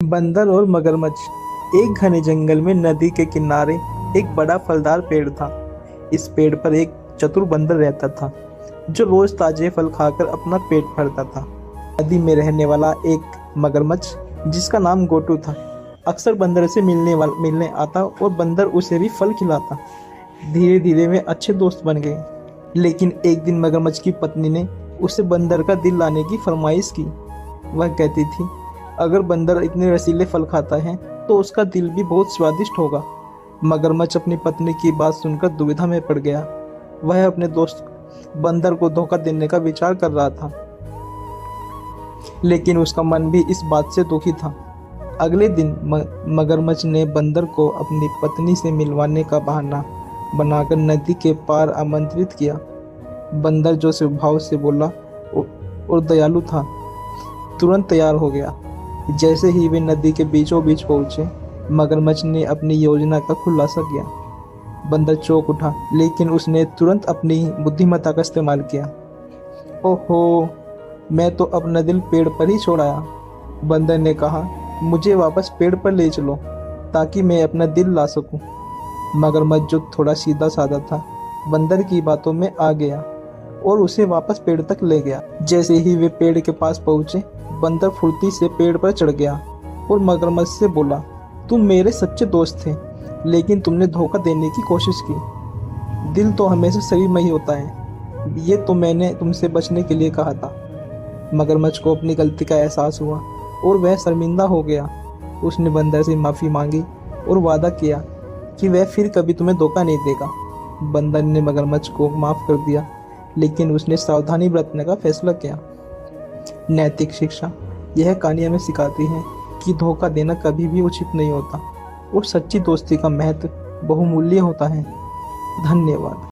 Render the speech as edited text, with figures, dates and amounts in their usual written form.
बंदर और मगरमच्छ। एक घने जंगल में नदी के किनारे एक बड़ा फलदार पेड़ था। इस पेड़ पर एक चतुर बंदर रहता था जो रोज ताजे फल खाकर अपना पेट भरता था। नदी में रहने वाला एक मगरमच्छ जिसका नाम गोटू था अक्सर बंदर से मिलने आता और बंदर उसे भी फल खिलाता। धीरे धीरे वे अच्छे दोस्त बन गए। लेकिन एक दिन मगरमच्छ की पत्नी ने उसे बंदर का दिल लाने की फरमाइश की। वह कहती थी, अगर बंदर इतने रसीले फल खाता है तो उसका दिल भी बहुत स्वादिष्ट होगा। मगरमच्छ अपनी पत्नी की बात सुनकर दुविधा में पड़ गया। वह अपने दोस्त बंदर को धोखा देने का विचार कर रहा था, लेकिन उसका मन भी इस बात से दुखी था। अगले दिन मगरमच्छ ने बंदर को अपनी पत्नी से मिलवाने का बहाना बनाकर नदी के पार आमंत्रित किया। बंदर जो स्वभाव से बोला और दयालु था, तुरंत तैयार हो गया। जैसे ही वे नदी के बीचों बीच पहुंचे, मगरमच्छ ने अपनी योजना का खुलासा किया। बंदर चौंक उठा, लेकिन उसने तुरंत अपनी बुद्धिमत्ता का इस्तेमाल किया। ओहो, मैं तो अपना दिल पेड़ पर ही छोड़ आया। बंदर ने कहा, मुझे वापस पेड़ पर ले चलो ताकि मैं अपना दिल ला सकूं। मगरमच्छ जो थोड़ा सीधा साधा था, बंदर की बातों में आ गया और उसे वापस पेड़ तक ले गया। जैसे ही वे पेड़ के पास पहुंचे, बंदर फुर्ती से पेड़ पर चढ़ गया और मगरमच्छ से बोला, तुम मेरे सच्चे दोस्त थे, लेकिन तुमने धोखा देने की कोशिश की। दिल तो हमेशा शरीर में ही होता है, ये तो मैंने तुमसे बचने के लिए कहा था। मगरमच्छ को अपनी गलती का एहसास हुआ और वह शर्मिंदा हो गया। उसने बंदर से माफ़ी मांगी और वादा किया कि वह फिर कभी तुम्हें धोखा नहीं देगा। बंदर ने मगरमच्छ को माफ़ कर दिया, लेकिन उसने सावधानी बरतने का फैसला किया। नैतिक शिक्षा। यह कहानी हमें सिखाती है कि धोखा देना कभी भी उचित नहीं होता और सच्ची दोस्ती का महत्व बहुमूल्य होता है। धन्यवाद।